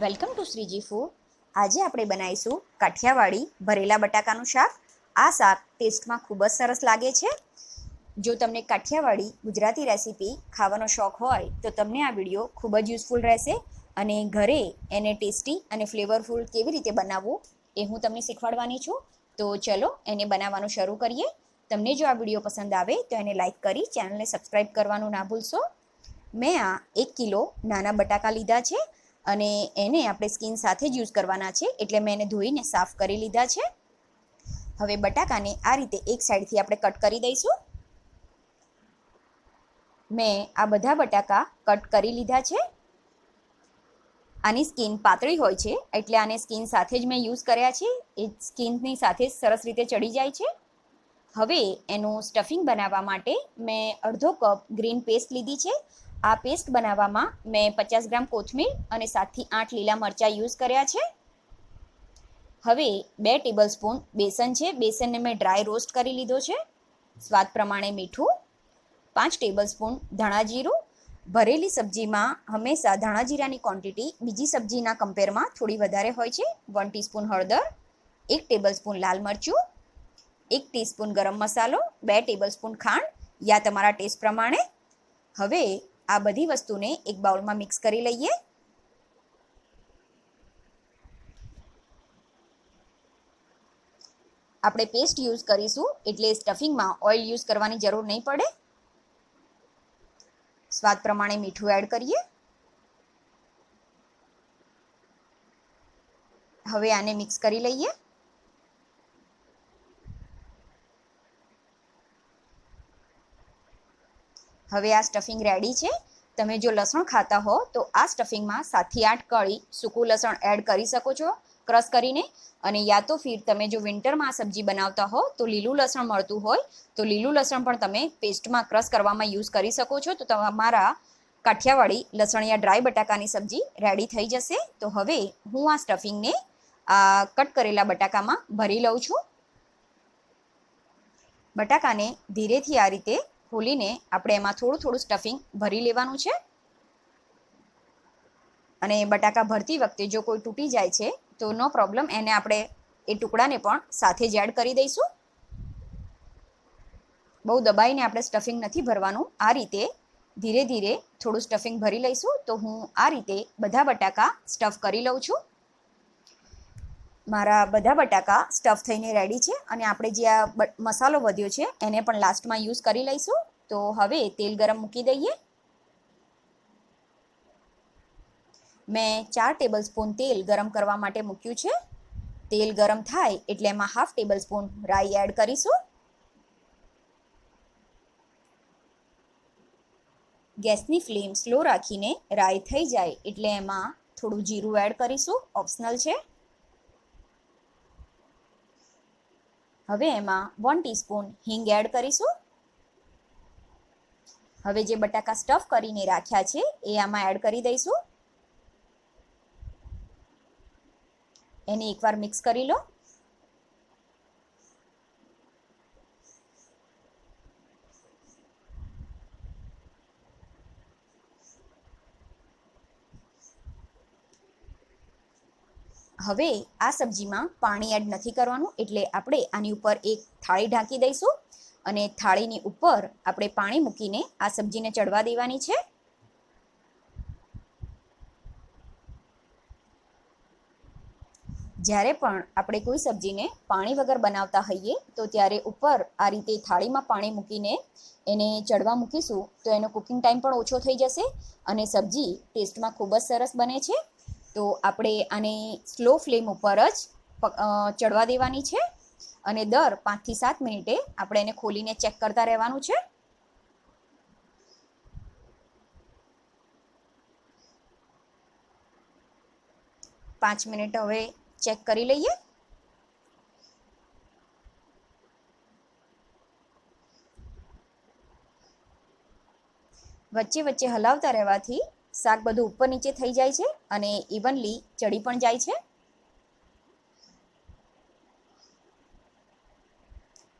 Welcome to Shriji food. આજે આપણે બનાવીશું કાઠિયાવાડી ભરેલા બટાકાનું શાક. આ શાક ટેસ્ટમાં ખૂબ જ સરસ લાગે છે. જો તમને કાઠિયાવાડી ગુજરાતી રેસીપી ખાવાનો શોખ હોય તો તમને આ વિડીયો ખૂબ જ યુઝફુલ રહેશે અને ઘરે એને ટેસ્ટી અને ફ્લેવરફુલ કેવી રીતે બનાવવું એ હું તમને શીખવાડવાની છું. તો ચલો એને બનાવવાનું શરૂ કરીએ. તમને જો આ વિડીયો પસંદ આવે તો એને લાઈક કરી ચેનલને સબસ્ક્રાઈબ કરવાનું ના ભૂલશો. મેં આ 1 કિલો નાના બટાકા લીધા છે અને એને આપણે સ્કિન સાથે જ યુઝ કરવાના છે, એટલે મેં એને ધોઈને સાફ કરી લીધા છે. હવે બટાકાને આ રીતે એક સાઈડથી આપણે કટ કરી દઈશું. મેં આ બધા બટાકા કટ કરી લીધા છે. આની સ્કિન પાતળી હોય છે એટલે આને સ્કિન સાથે જ મેં યુઝ કર્યા છે. એ સ્કિનની સાથે સરસ રીતે ચડી જાય છે. હવે એનું સ્ટફિંગ બનાવવા માટે મેં અડધો કપ ગ્રીન પેસ્ટ લીધી છે. આ પેસ્ટ બનાવવામાં મેં 50 ગ્રામ કોથમીર અને 7 થી 8 લીલા મરચાં યુઝ કર્યા છે. હવે 2 ટેબલ સ્પૂન બેસન છે. બેસનને મેં ડ્રાય રોસ્ટ કરી લીધો છે. સ્વાદ પ્રમાણે મીઠું, 5 ટેબલ સ્પૂન ધાણા જીરું. ભરેલી સબ્જીમાં હંમેશા ધાણા જીરાની ક્વોન્ટિટી બીજી સબ્જીના કમ્પેરમાં થોડી વધારે હોય છે. 1 ટીસ્પૂન હળદર, 1 ટેબલ સ્પૂન લાલ મરચું, 1 ટીસ્પૂન ગરમ મસાલો, 2 ટેબલ સ્પૂન ખાંડ યા તમારા ટેસ્ટ પ્રમાણે. હવે આ બધી વસ્તુને એક બાઉલમાં મિક્સ કરી લઈએ. આપણે પેસ્ટ યુઝ કરીશું એટલે સ્ટફિંગમાં ઓઇલ યુઝ કરવાની જરૂર નહીં પડે. સ્વાદ પ્રમાણે મીઠું એડ કરીએ. હવે આને મિક્સ કરી લઈએ. હવે આ સ્ટફિંગ રેડી છે. તમે જો લસણ ખાતા હો તો આ સ્ટફિંગમાં 7 થી 8 કળી સૂકું લસણ એડ કરી શકો છો ક્રશ કરીને. અને યા તો ફિર તમે જો વિન્ટરમાં આ સબ્જી બનાવતા હો તો લીલું લસણ મળતું હોય તો લીલું લસણ પણ તમે પેસ્ટમાં ક્રશ કરવામાં યુઝ કરી શકો છો. તો તમારા કાઠિયાવાડી લસણિયા ડ્રાય બટાકાની સબ્જી રેડી થઈ જશે. તો હવે હું આ સ્ટફિંગને આ કટ કરેલા બટાકામાં ભરી લઉં છું. બટાકાને ધીરેથી આ રીતે ખોલીને આપણે એમાં થોડું થોડું સ્ટફિંગ ભરી લેવાનું છે. અને બટાકા ભરતી વખતે જો કોઈ તૂટી જાય છે તો નો પ્રોબ્લેમ, એને આપણે એ ટુકડાને પણ સાથે જ એડ કરી દઈશું. બહુ દબાઈને આપણે સ્ટફિંગ નથી ભરવાનું. આ રીતે ધીરે ધીરે થોડું સ્ટફિંગ ભરી લઈશું. તો હું આ રીતે બધા બટાકા સ્ટફ કરી લઉં છું. મારા બધા બટાકા સ્ટફ થઈને રેડી છે અને આપણે જે આ મસાલો વધ્યો છે એને પણ લાસ્ટમાં યુઝ કરી લઈશું. તો હવે તેલ ગરમ મૂકી દઈએ. મેં 4 ટેબલ સ્પૂન તેલ ગરમ કરવા માટે મૂક્યું છે. તેલ ગરમ થાય એટલે એમાં 1/2 ટેબલ સ્પૂન રાઈ એડ કરીશું. ગેસની ફ્લેમ સ્લો રાખીને રાઈ થઈ જાય એટલે એમાં થોડું જીરું એડ કરીશું, ઓપ્શનલ છે. હવે એમાં 1 ટીસ્પૂન હિંગ એડ કરીશું. હવે જે બટાકા સ્ટફ કરીને રાખ્યા છે એ આમાં એડ કરી દઈશું. એને એકવાર મિક્સ કરી લો. હવે આ સબ્જીમાં પાણી એડ નથી કરવાનું, એટલે આપણે આની ઉપર એક થાળી ઢાંકી દઈશું અને થાળીની ઉપર આપણે પાણી મૂકીને આ સબ્જીને ચડવા દેવાની છે. જ્યારે પણ આપણે કોઈ સબ્જીને પાણી વગર બનાવતા હોઈએ તો ત્યારે ઉપર આ રીતે થાળીમાં પાણી મૂકીને એને ચડવા મૂકીશું તો એનો કુકિંગ ટાઈમ પણ ઓછો થઈ જશે અને સબ્જી ટેસ્ટમાં ખૂબ જ સરસ બને છે. તો આપણે આને સ્લો ફ્લેમ ઉપર જ ચડવા દેવાની છે અને દર 5 થી 7 મિનિટે આપણે એને ખોલીને ચેક કરતા રહેવાનું છે. પાંચ મિનિટ હવે ચેક કરી લઈએ. વચ્ચે વચ્ચે હલાવતા રહેવાથી શાક બધું ઉપર નીચે થઈ જાય છે અને ઇવનલી ચડી પણ જાય છે.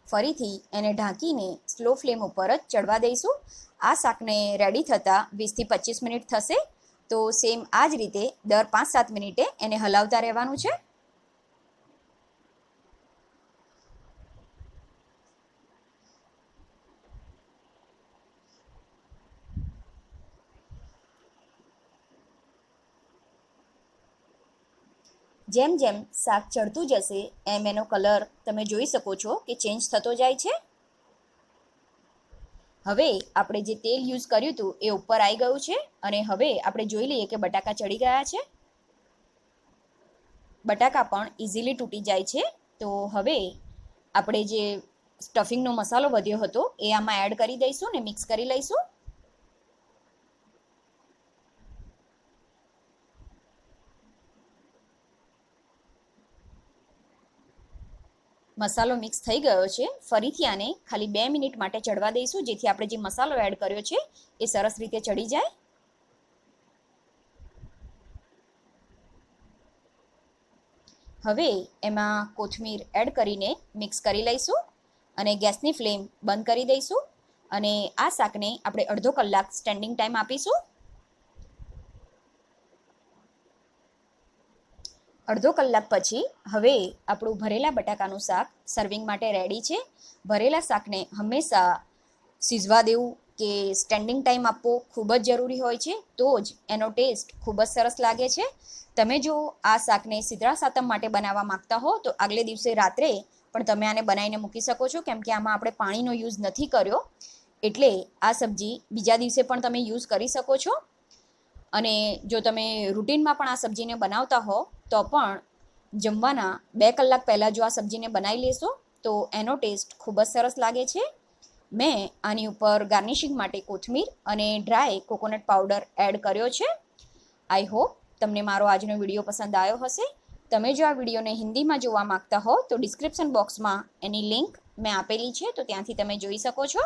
ફરીથી એને ઢાંકીને સ્લો ફ્લેમ ઉપર જ ચડવા દઈશું. આ શાકને રેડી થતાં 20 થી 25 મિનિટ થશે તો સેમ આ જ રીતે દર 5-7 મિનિટે એને હલાવતા રહેવાનું છે. જેમ જેમ શાક ચડતું જશે એમ એનો કલર તમે જોઈ શકો છો કે ચેન્જ થતો જાય છે. હવે આપણે જે તેલ યુઝ કર્યું હતું એ ઉપર આવી ગયું છે અને હવે આપણે જોઈ લઈએ કે બટાકા ચડી ગયા છે. બટાકા પણ ઇઝીલી તૂટી જાય છે. તો હવે આપણે જે સ્ટફિંગનો મસાલો વધ્યો હતો એ આમાં એડ કરી દઈશું ને મિક્સ કરી લઈશું. મસાલો મિક્સ થઈ ગયો છે. ફરીથી આને ખાલી 2 મિનિટ માટે ચડવા દઈશું, જેથી આપણે જે મસાલો એડ કર્યો છે એ સરસ રીતે ચડી જાય. હવે એમાં કોથમીર એડ કરીને મિક્સ કરી લઈશું અને ગેસની ફ્લેમ બંધ કરી દઈશું અને આ શાકને આપણે અડધો કલાક સ્ટેન્ડિંગ ટાઈમ આપીશું. અડધો કલાક પછી હવે આપણું ભરેલા બટાકાનું શાક સર્વિંગ માટે રેડી છે. ભરેલા શાકને હંમેશા સિઝવા દેવું કે સ્ટેન્ડિંગ ટાઈમ આપવો ખૂબ જ જરૂરી હોય છે, તો જ એનો ટેસ્ટ ખૂબ જ સરસ લાગે છે. તમે જો આ શાકને શીતળા સાતમ માટે બનાવવા માંગતા હો તો આગલે દિવસે રાત્રે પણ તમે આને બનાવીને મૂકી શકો છો, કેમ કે આમાં આપણે પાણીનો યુઝ નથી કર્યો, એટલે આ સબ્જી બીજા દિવસે પણ તમે યુઝ કરી શકો છો. અને જો તમે રૂટીનમાં પણ આ સબ્જીને બનાવતા હો તો પણ જમવાના 2 કલાક પહેલાં જો આ સબ્જીને બનાવી લેશો તો એનો ટેસ્ટ ખૂબ જ સરસ લાગે છે. મેં આની ઉપર ગાર્નિશિંગ માટે કોથમીર અને ડ્રાય કોકોનટ પાવડર એડ કર્યો છે. આઈ હોપ તમને મારો આજનો વિડીયો પસંદ આવ્યો હશે. તમે જો આ વિડીયોને હિન્દીમાં જોવા માંગતા હો તો ડિસ્ક્રિપ્શન બોક્સમાં એની લિંક મેં આપેલી છે, તો ત્યાંથી તમે જોઈ શકો છો.